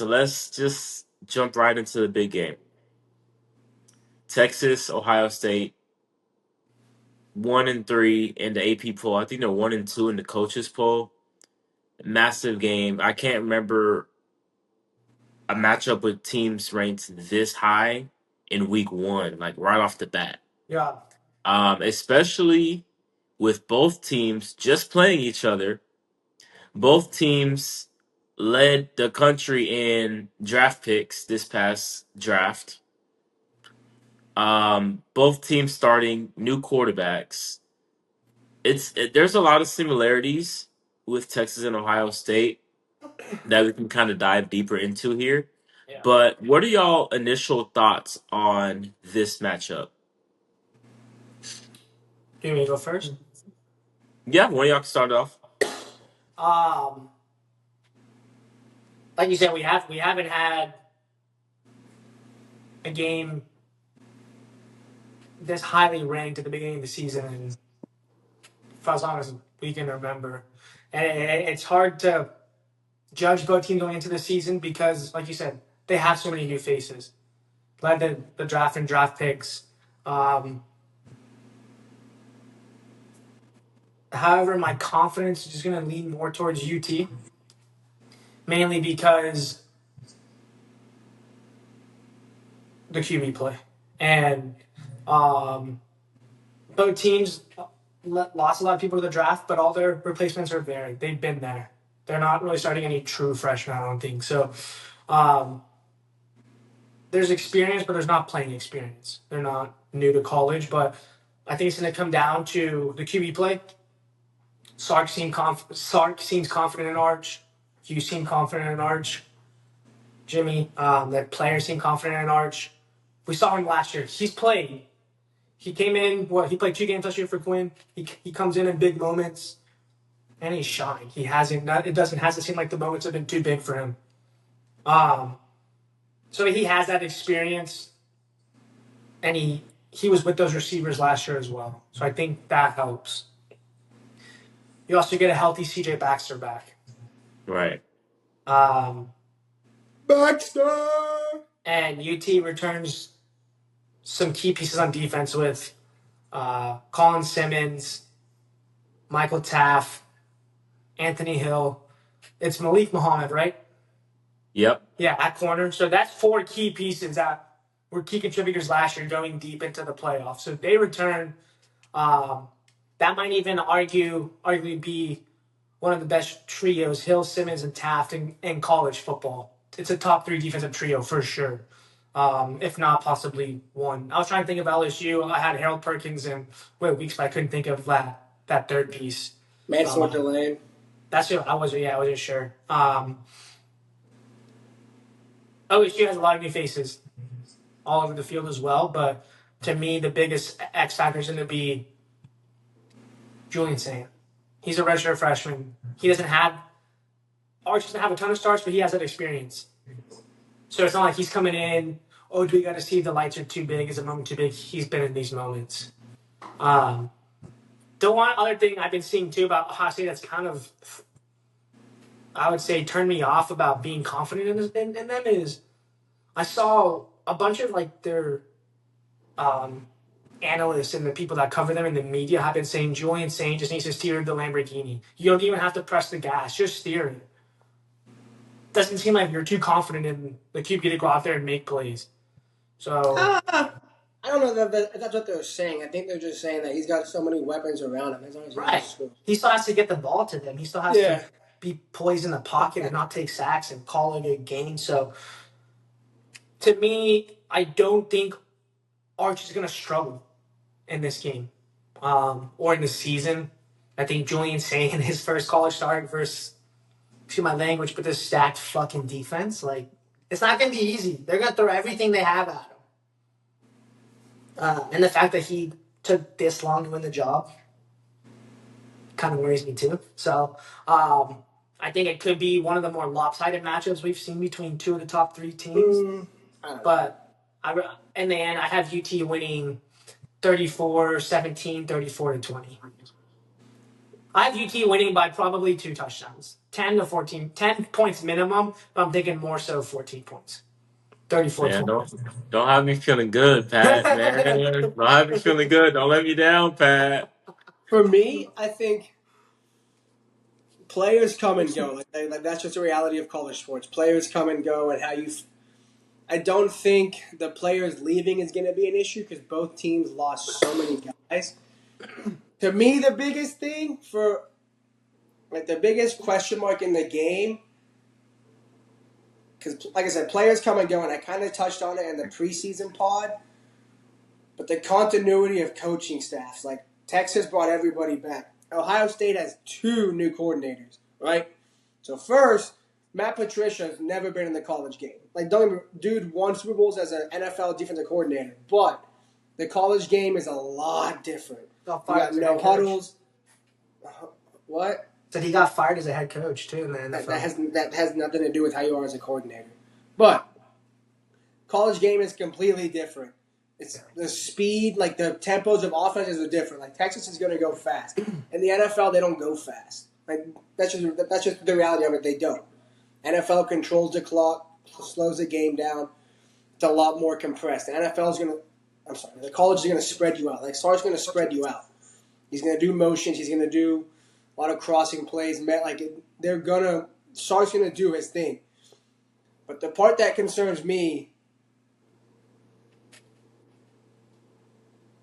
So let's just jump right into the big game. Texas, Ohio State, 1-3 in the AP poll. I think they're 1-2 in the coaches poll. Massive game. I can't remember a matchup with teams ranked this high in week one, like right off the bat. Yeah. Especially with both teams just playing each other. Both teams led the country in draft picks this past draft. Both teams starting new quarterbacks. There's a lot of similarities with Texas and Ohio State that we can kind of dive deeper into here. Yeah. But what are y'all initial thoughts on this matchup? Do you want me to go first? Yeah, one of y'all can start off. Um, like you said, we haven't had a game this highly ranked at the beginning of the season, and for as long as we can remember, and it's hard to judge both teams going into the season because, like you said, they have so many new faces. Led the draft and draft picks. However, my confidence is just going to lean more towards UT, mainly because the QB play. And both teams lost a lot of people to the draft, but all their replacements are there. They've been there. They're not really starting any true freshmen, I don't think. So there's experience, but there's not playing experience. They're not new to college, but I think it's going to come down to the QB play. Sark seems confident in Arch. You seem confident in Arch. Jimmy, that players seem confident in Arch. We saw him last year. He's played. He came in. He played 2 games last year for Quinn. He comes in big moments, and he's shined. He hasn't. It hasn't seemed like the moments have been too big for him. So he has that experience, and he was with those receivers last year as well. So I think that helps. You also get a healthy CJ Baxter back. Right. Baxter! And UT returns some key pieces on defense with Colin Simmons, Michael Taff, Anthony Hill. It's Malik Muhammad, right? Yep. Yeah, at corner. So that's 4 key pieces that were key contributors last year going deep into the playoffs. So they return. That might even arguably be one of the best trios, Hill, Simmons, and Taft in college football. It's a top 3 defensive trio for sure. If not possibly one. I was trying to think of LSU. I had Harold Perkins and Weeks, but I couldn't think of that third piece. Mansour Delane. That's what I wasn't sure. LSU has a lot of new faces all over the field as well, but to me, the biggest X factor is going to be Julian Saint. He's a redshirt freshman. Arch doesn't have a ton of starts, but he has that experience. So it's not like he's coming in, oh, do we got to see the lights are too big? Is the moment too big? He's been in these moments. The one other thing I've been seeing too about Ohio State that's kind of, I would say, turned me off about being confident in them is I saw a bunch of like their analysts and the people that cover them in the media have been saying Julian Saint just needs to steer the Lamborghini. You don't even have to press the gas, just steer it. Doesn't seem like you're too confident in the QB to go out there and make plays. So I don't know if that's what they're saying. I think they're just saying that he's got so many weapons around him. As long as right, he still has to get the ball to them. He still has to be poised in the pocket and not take sacks and call it a game. So to me, I don't think Arch is going to struggle in this game or in the season. I think Julian Saint in his first college start versus, excuse my language, but this stacked fucking defense, like, it's not going to be easy. They're going to throw everything they have at him. And the fact that he took this long to win the job kind of worries me too. So I think it could be one of the more lopsided matchups we've seen between 2 of the top 3 teams. But in the end, I have UT winning 34-17, 34-20. I have UT winning by probably 2 touchdowns. 10 to 14. 10 points minimum, but I'm thinking more so 14 points. 34 Man, 20. don't have me feeling good, Pat. Man, don't have me feeling good. Don't let me down, Pat. For me, I think players come and go. Like that's just the reality of college sports. Players come and go, and how you. I don't think the players leaving is going to be an issue because both teams lost so many guys. To me, the biggest thing for like the biggest question mark in the game, because like I said, players come and go, and I kind of touched on it in the preseason pod. But the continuity of coaching staffs, like Texas brought everybody back. Ohio State has 2 new coordinators, right? So first, Matt Patricia has never been in the college game. Like, dude won Super Bowls as an NFL defensive coordinator, but the college game is a lot different. You got no huddles. What? So he got fired as a head coach too in the NFL. That has nothing to do with how you are as a coordinator. But college game is completely different. It's the speed, like the tempos of offenses are different. Like Texas is going to go fast. In the NFL, they don't go fast. Like that's just the reality of it. They don't. NFL controls the clock, slows the game down. It's a lot more compressed. The NFL is going to. I'm sorry. The college is going to spread you out. Like Sark's going to spread you out. He's going to do motions. He's going to do a lot of crossing plays. Sark's going to do his thing. But the part that concerns me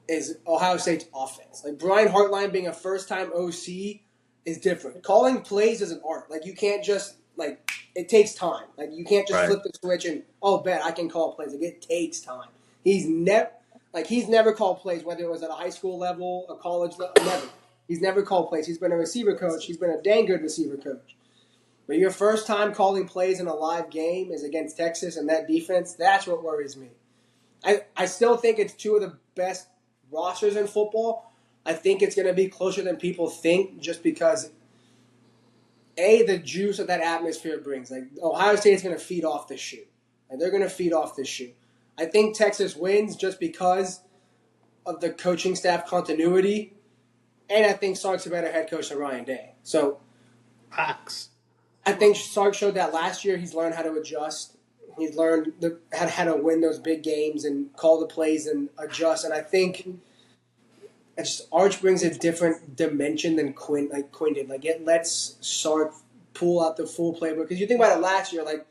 is Ohio State's offense. Like Brian Hartline being a first-time OC is different. Calling plays is an art. Like you can't just it takes time. Like you can't just flip the switch and bet I can call plays. Like it takes time. He's never called plays, whether it was at a high school level, a college level, never. He's never called plays. He's been a receiver coach. He's been a dang good receiver coach. But your first time calling plays in a live game is against Texas and that defense. That's what worries me. I still think it's 2 of the best rosters in football. I think it's going to be closer than people think just because, the juice of that atmosphere brings. Like, Ohio State's going to feed off this shoe. And they're going to feed off this shoe. I think Texas wins just because of the coaching staff continuity. And I think Sark's a better head coach than Ryan Day. So, Facts. I think Sark showed that last year. He's learned how to adjust. He's learned how to win those big games and call the plays and adjust. And I think Arch brings a different dimension than Quinn did. Like it lets Sark pull out the full playbook. Because you think about it last year, like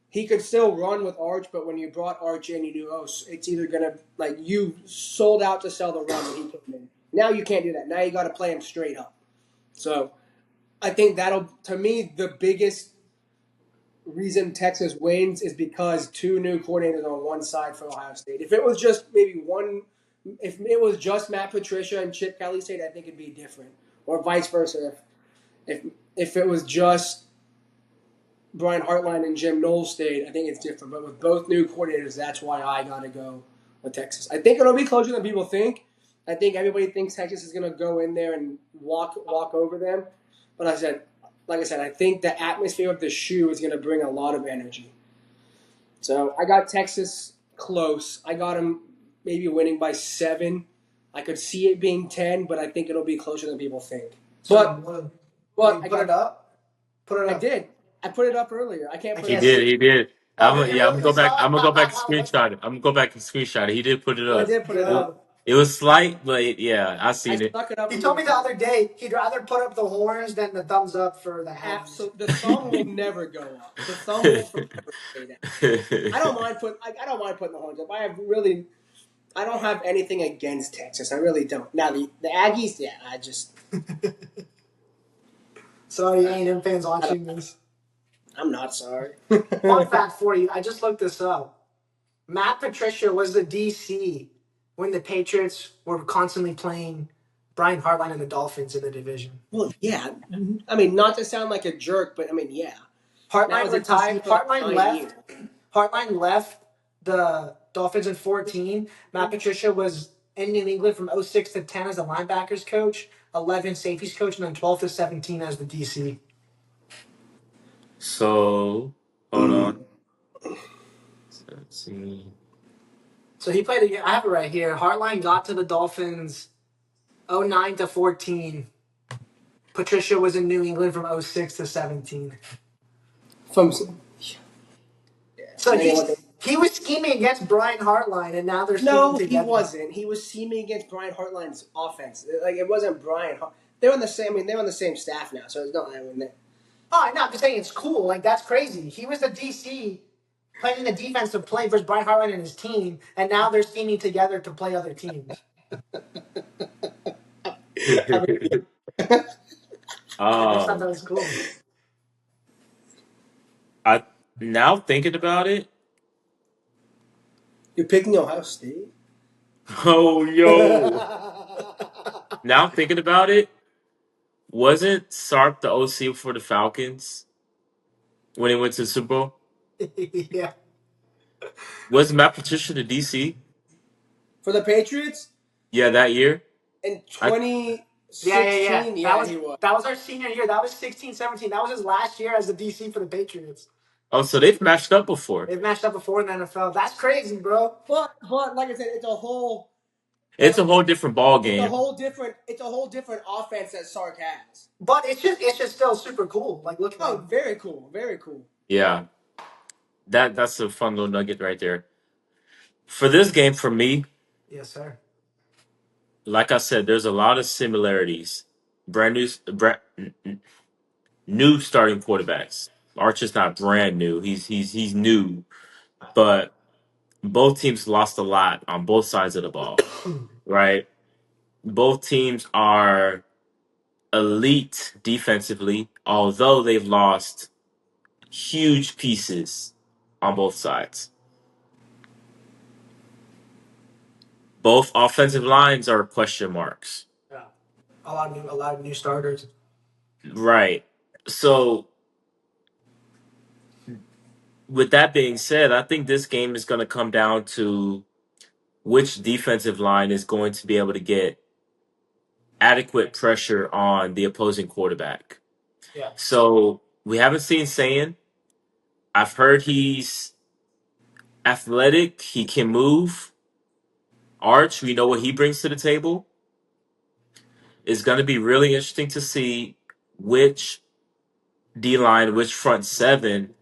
he could still run with Arch, but when you brought Arch in, you knew it's either gonna you sold out to sell the run when he came in. Now you can't do that. Now you got to play him straight up. So I think to me, the biggest reason Texas wins is because 2 new coordinators on one side for Ohio State. If it was just if it was just Matt Patricia and Chip Kelly State, I think it'd be different, or vice versa. If it was just Brian Hartline and Jim Knowles State, I think it's different. But with both new coordinators, that's why I gotta go with Texas. I think it'll be closer than people think. I think everybody thinks Texas is gonna go in there and walk over them, but like I said, I think the atmosphere of the shoe is going to bring a lot of energy. So I got Texas close. I got them maybe winning by 7. I could see it being 10, but I think it'll be closer than people think. But I put it up. Put it up. I did. I put it up earlier. I can't put it up. He did. I'm Okay, gonna go back. I'm gonna go back and screenshot it. I'm gonna go back and screenshot it. He did put it I up. did put it up. It was slight, but yeah, I I seen it. stuck it up. He told me the other day he'd rather put up the horns than the thumbs up for the hands. Absolutely, the thumb will never go up. The thumb will forever stay down. I don't mind putting the horns up. I don't have anything against Texas. I really don't. Now the Aggies, yeah, I just. Sorry, A&M fans watching this. I'm not sorry. Fun fact for you: I just looked this up. Matt Patricia was the DC when the Patriots were constantly playing Brian Hartline and the Dolphins in the division. Well, yeah. I mean, not to sound like a jerk, but I mean, yeah. Hartline retired. Hartline left the Dolphins in 2014. Matt Patricia was in New England from 2006 to 2010 as a linebackers coach, 2011 safeties coach, and then 2012 to 2017 as the DC. So, hold on. Let's see. So he played. I have it right here. Hartline got to the Dolphins 2009 to 2014. Patricia was in New England from 06 to 17. From So anyone. he was scheming against Brian Hartline, and now they're scheming No, together. he wasn't. He was scheming against Brian Hartline's offense. Like it wasn't Brian. They're on the same. I mean, they're on the same staff now, so it's not. I mean, Oh, I'm not just saying it's cool. Like that's crazy. He was the DC playing the defensive play versus Brian Hartline and his team, and now they're scheming together to play other teams. I just thought that was cool. I now thinking about it. you're picking Ohio State. Oh, yo. Now I'm thinking about it. Wasn't Sark the OC for the Falcons when he went to the Super Bowl? Yeah. Was Matt Patricia the DC? For the Patriots Yeah, that year. in I, 2016, That was he was. that was our senior year. That was 16, 17. That was his last year as the DC for the Patriots. oh, so they've matched up before. They've matched up before in the NFL. That's crazy, bro. But like I said, it's a whole. It's a whole different ball It's a game. whole different. It's a whole different offense that Sark has. But it's just still super cool. Like look at Oh, him. very cool. Very cool. Yeah, that's a fun little nugget right there. For this game, for me, Yes, sir. like I said, there's a lot of similarities. New starting quarterbacks. Arch is not brand new. He's new, but both teams lost a lot on both sides of the ball, right? Both teams are elite defensively, although they've lost huge pieces on both sides. Both offensive lines are question marks. Yeah. A lot of new starters. Right. So with that being said, I think this game is going to come down to which defensive line is going to be able to get adequate pressure on the opposing quarterback. Yeah. So we haven't seen Sayan. I've heard he's athletic. He can move. Arch, we know what he brings to the table. It's going to be really interesting to see which D line, which front seven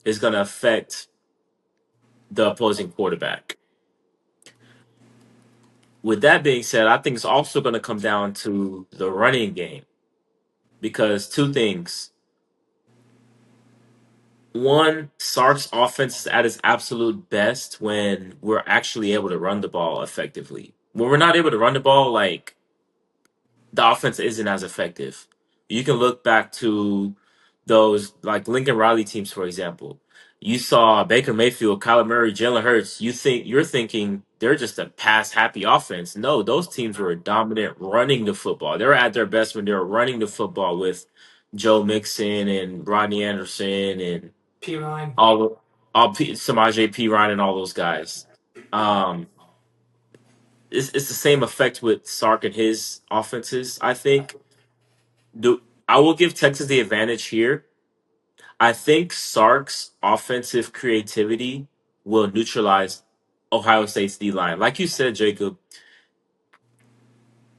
is going to affect the opposing quarterback. With that being said, I think it's also going to come down to the running game because two things. One, Sark's offense is at its absolute best when we're actually able to run the ball effectively. When we're not able to run the ball, like the offense isn't as effective. You can look back to those like Lincoln Riley teams, for example. You saw Baker Mayfield, Kyler Murray, Jalen Hurts. You're thinking they're just a pass happy offense. No, those teams were dominant running the football. They were at their best when they were running the football with Joe Mixon and Rodney Anderson and P Ryan. Samaje P Ryan and all those guys. Um, it's the same effect with Sark and his offenses. I think I will give Texas the advantage here. I think Sark's offensive creativity will neutralize Ohio State's D line. Like you said, Jacob,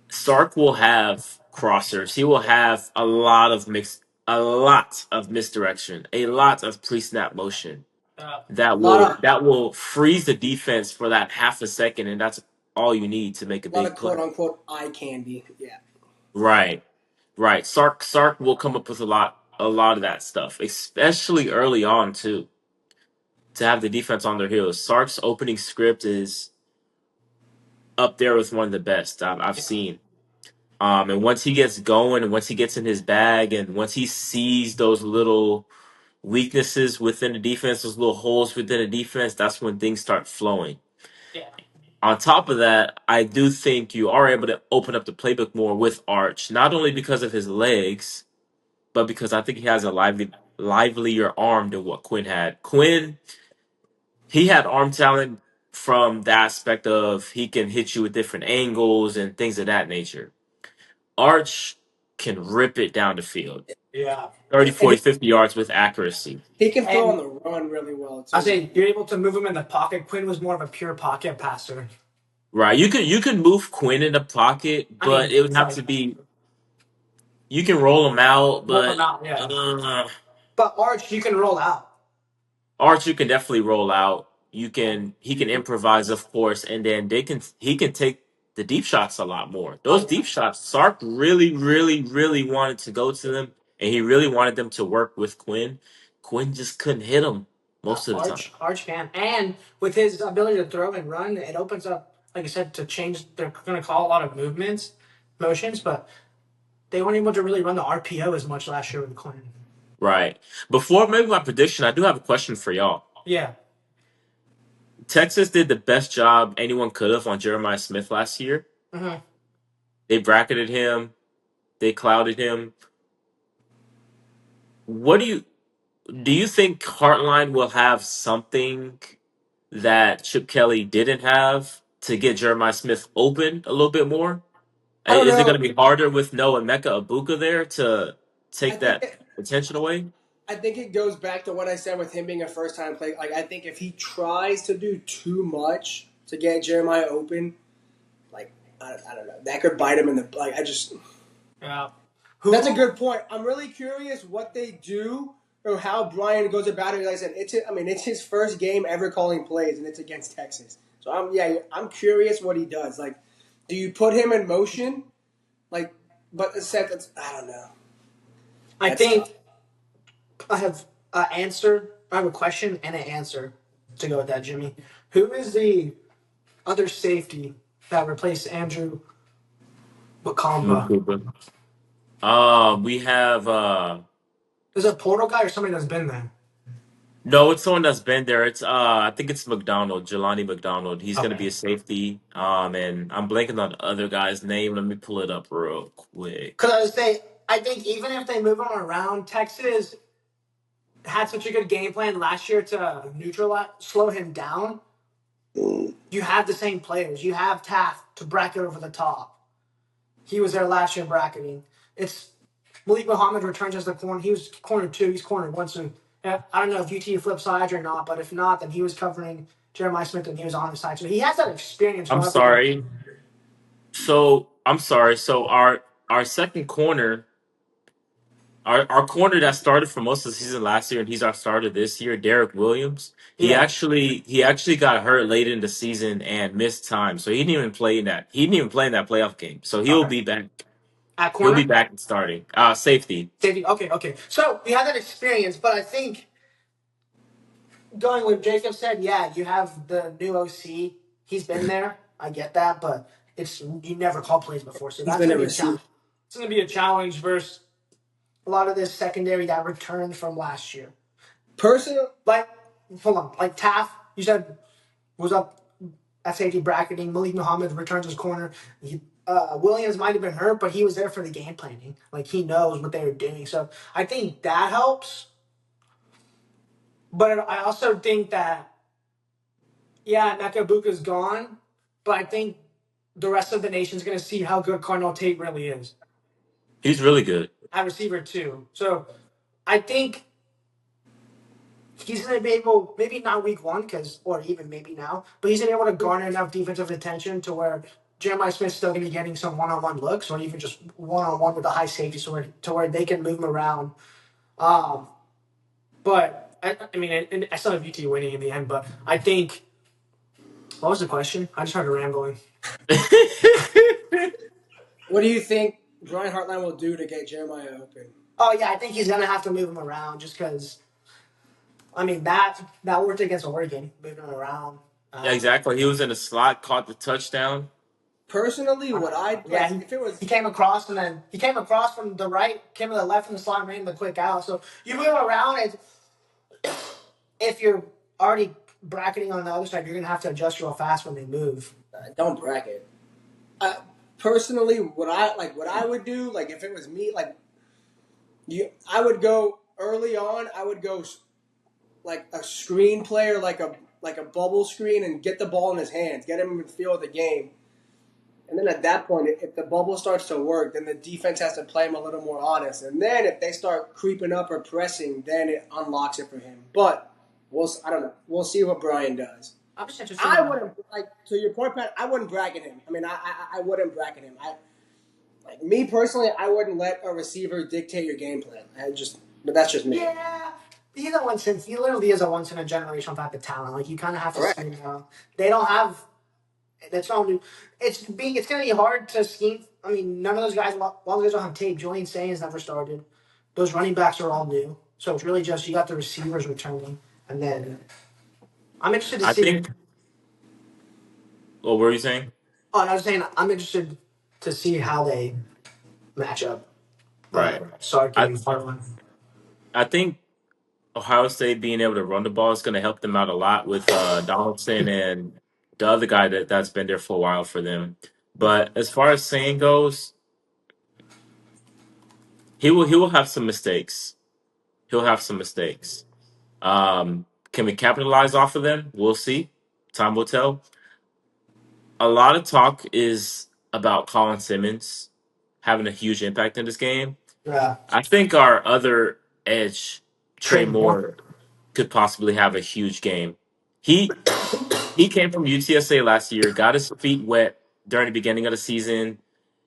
Sark will have crossers. He will have a lot of misdirection, a lot of pre-snap motion that will freeze the defense for that half a second, and that's all you need to make a A lot big of play. quote unquote eye candy. Yeah. Right. Right. Sark will come up with a lot of that stuff, especially early on too, to have the defense on their heels. Sark's opening script is up there with one of the best I've seen. And once he gets going and once he gets in his bag and once he sees those little weaknesses within the defense, those little holes within the defense, that's when things start flowing. Yeah. On top of that, I do think you are able to open up the playbook more with Arch, not only because of his legs, but because I think he has a livelier arm than what Quinn had. Quinn, he had arm talent from the aspect of he can hit you with different angles and things of that nature. Arch can rip it down the field. Yeah. 30, 40, 50 yards with accuracy. He can throw on the run really well too. I say you're able to move him in the pocket. Quinn was more of a pure pocket passer. Right. You could move Quinn in the pocket, but it would have to be You can roll him out, Roll them but out, yeah. uh, But Arch, you can roll out. Arch you can definitely roll out. He can improvise, of course, and then he can take the deep shots a lot more. Oh Those yeah. deep shots, Sark really, really, really wanted to go to them, and he really wanted them to work with Quinn. Quinn just couldn't hit them most of the time. Arch can, and with his ability to throw and run, it opens up, like I said, to change. They're going to call a lot of motions, but they weren't able to really run the RPO as much last year with Quinn. Right. Before maybe my prediction, I do have a question for y'all. Yeah. Texas did the best job anyone could have on Jeremiah Smith last year. Mm-hmm. They bracketed him. They clouded him. What do you think Hartline will have something that Chip Kelly didn't have to get Jeremiah Smith open a little bit more? I don't Is it going know. to be harder with Noah Emeka Ibuka there to I take think that attention away? I think it goes back to what I said with him being a first time player. Like I think if he tries to do too much to get Jeremiah open, like I don't know, that could bite him in the like. I just Yeah. that's a good point. I'm really curious what they do or how Brian goes about it. Like I said, it's his first game ever calling plays, and it's against Texas. So I'm curious what he does. Like, do you put him in motion? Like, but Seth, I don't know. I That's think tough. I have an answer. I have a question and an answer to go with that, Jimmy. Who is the other safety that replaced Andrew Bakamba? We have Is it a portal guy or somebody that's been there? no, it's someone that's been there. It's I think it's McDonald, Jelani McDonald. He's gonna be Okay. a safety. And I'm blanking on the other guy's name. Let me pull it up real quick. Because I think even if they move him around, Texas had such a good game plan last year to slow him down. You have the same players. You have Taft to bracket over the top. He was there last year bracketing. It's Malik Muhammad returns as the corner. He was corner two. He's corner one. So I don't know if UT flipped sides or not, but if not, then he was covering Jeremiah Smith and he was on his side. So he has that experience. I'm sorry. So I'm sorry. So our second corner, our corner that started for most of the season last year, and he's our starter this year, Derek Williams. Yeah. He actually got hurt late in the season and missed time, so he didn't even play in that. He didn't even play in that playoff game. So he'll Okay. be back. At He'll be corner? back and starting. Safety. Safety. Okay. So we have that experience, but I think going with Jacob said, yeah, you have the new OC. He's been there. I get that, but you never called plays before, so He's that's been gonna a be a challenge. receiver. It's gonna be a challenge versus a lot of this secondary that returned from last year. Personal, Like, hold on, like Taft, you said was up at safety bracketing. Malik Muhammad returns his corner. Williams might have been hurt, but he was there for the game planning. Like he knows what they were doing, so I think that helps. But I also think that Nakabuka's gone, but I think the rest of the nation's going to see how good Cardinal Tate really is He's really good. at receiver too. So I think he's going to be able, maybe not week one, or even maybe now, but he's going to be able to garner enough defensive attention to where Jeremiah Smith's still going to be getting some one-on-one looks, or even just one-on-one with a high safety, to where they can move him around. But I mean, and I still have UT winning in the end. But I think. What was the question? I just started rambling. what do you think Brian Hartline will do to get Jeremiah open? Oh yeah, I think he's gonna have to move him around just because. I mean that worked against Oregon, moving him around. Yeah, exactly. He was in the slot, caught the touchdown. Personally, what I'd like if it was he came across and then he came across from the right, came to the left from the slot, and ran the quick out. So you move him around, and if you're already bracketing on the other side, you're gonna have to adjust real fast when they move. don't bracket. Personally, what I would do, like if it was me, I would go early on. I would go like a screen player, like a bubble screen, and get the ball in his hands, get him in the field of the game. And then at that point, if the bubble starts to work, then the defense has to play him a little more honest. And then if they start creeping up or pressing, then it unlocks it for him. But I don't know. We'll see what Brian does. I'm just interested. I wouldn't to your point, Pat. I wouldn't bracket him. I mean, I wouldn't bracket him. Like me personally, I wouldn't let a receiver dictate your game plan. But that's just me. Yeah, he literally is a once in a generational type of talent. Like you kind of have to Correct. see. They don't have. That's not new. It's gonna be hard to scheme. I mean, none of those guys. A lot of those guys don't have tape. Julian Sayans never started. Those running backs are all new. So it's really just you got the receivers returning, and then I'm interested to I see. think. What were you saying? Oh, and I was saying I'm interested to see how they match up. Right. Sark I and Harlan. I think Ohio State being able to run the ball is going to help them out a lot with Donaldson and the other guy that's been there for a while for them. But as far as saying goes, he will have some mistakes. He'll have some mistakes. Can we capitalize off of them? We'll see. Time will tell. A lot of talk is about Colin Simmons having a huge impact in this game. Yeah, I think our other edge, Trey Trey Moore. Moore, could possibly have a huge game. He he came from UTSA last year, got his feet wet during the beginning of the season,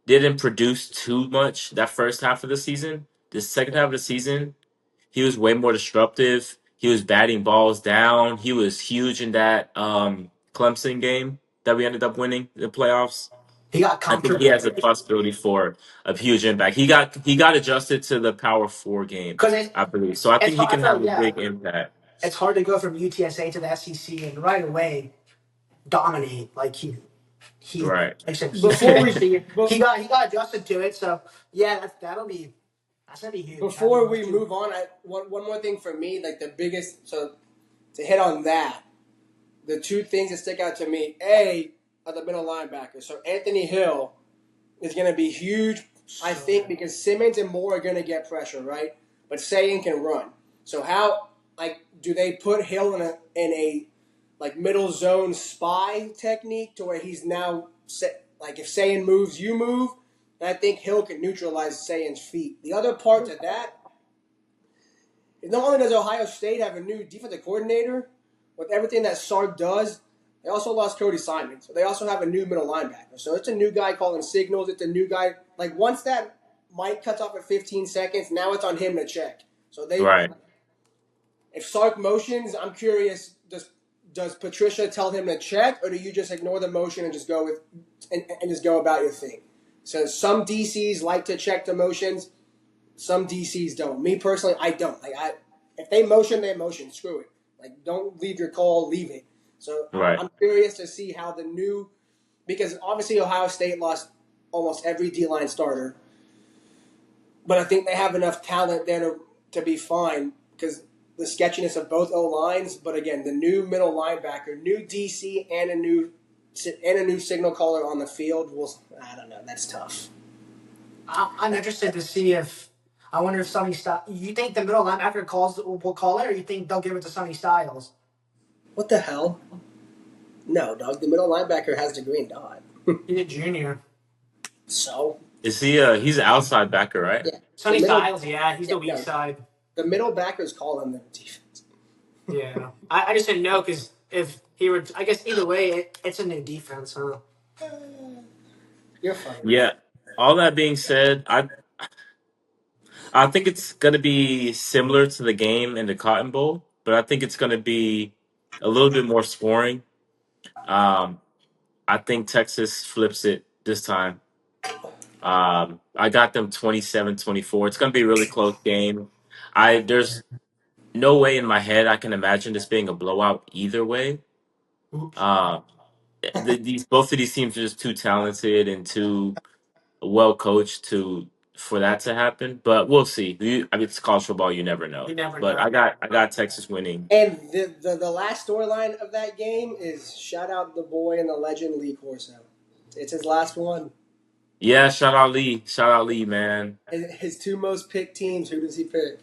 didn't produce too much that first half of the season. The second half of the season, he was way more disruptive. He was batting balls down. He was huge in that Clemson game that we ended up winning the playoffs. He got I think he comfortable has a possibility for a huge impact. He got adjusted to the Power Four game, because I believe. So I it's think he hard. I can feel have like a yeah, big impact. it's hard to go from UTSA to the SEC and right away dominate like he like Right. I said Before we he got adjusted to it. So yeah, that's gonna be huge. before we move on, one more thing for me, like the biggest. So to hit on that, the two things that stick out to me: A, are the middle linebackers. So Anthony Hill is going to be huge, I think, because Simmons and Moore are going to get pressure, right? But Sayin can run. So how do they put Hill in a like middle zone spy technique to where he's now like if Sayin moves, you move? And I think Hill can neutralize Sayin's feet. The other part to that is not only does Ohio State have a new defensive coordinator, with everything that Sark does, they also lost Cody Simon. So they also have a new middle linebacker. So it's a new guy calling signals. It's a new guy. Like once that mic cuts off at 15 seconds, now it's on him to check. So Right. if Sark motions, I'm curious, does Patricia tell him to check, or do you just ignore the motion and just go and just go about your thing? So some DCs like to check the motions, some DCs don't. Me personally, I don't. If they motion, they motion. Screw it. Like don't leave your call, leave it. So Right. I'm curious to see how because obviously Ohio State lost almost every D-line starter, but I think they have enough talent there to be fine because the sketchiness of both O-lines. But again, the new middle linebacker, new DC, and a new signal caller on the field. I don't know. That's tough. I'm interested to see if I wonder if Sonny Styles. You think the middle linebacker will call it, or you think they'll give it to Sonny Styles? What the hell? No, dog. The middle linebacker has the green dot. He's a junior. So Is he? He's an outside backer, right? yeah, Sonny Styles, yeah, he's the weak side. the middle backers call him the defense. Yeah, I just didn't know because if he were, I guess either way, it's a new defense, huh? You're funny. Yeah. All that being said, I think it's gonna be similar to the game in the Cotton Bowl, but I think it's gonna be a little bit more scoring. Um, I think Texas flips it this time. I got them 27-24. It's gonna be a really close game. There's no way in my head I can imagine this being a blowout either way. Oops. Uh, these both of these teams are just too talented and too well coached for that to happen. But we'll see. I mean, it's college football; you never know. You never But know. I got Texas winning. And the last storyline of that game is shout out the boy and the legend Lee Corso. It's his last one. Yeah, shout out Lee, man. His two most picked teams. Who does he pick?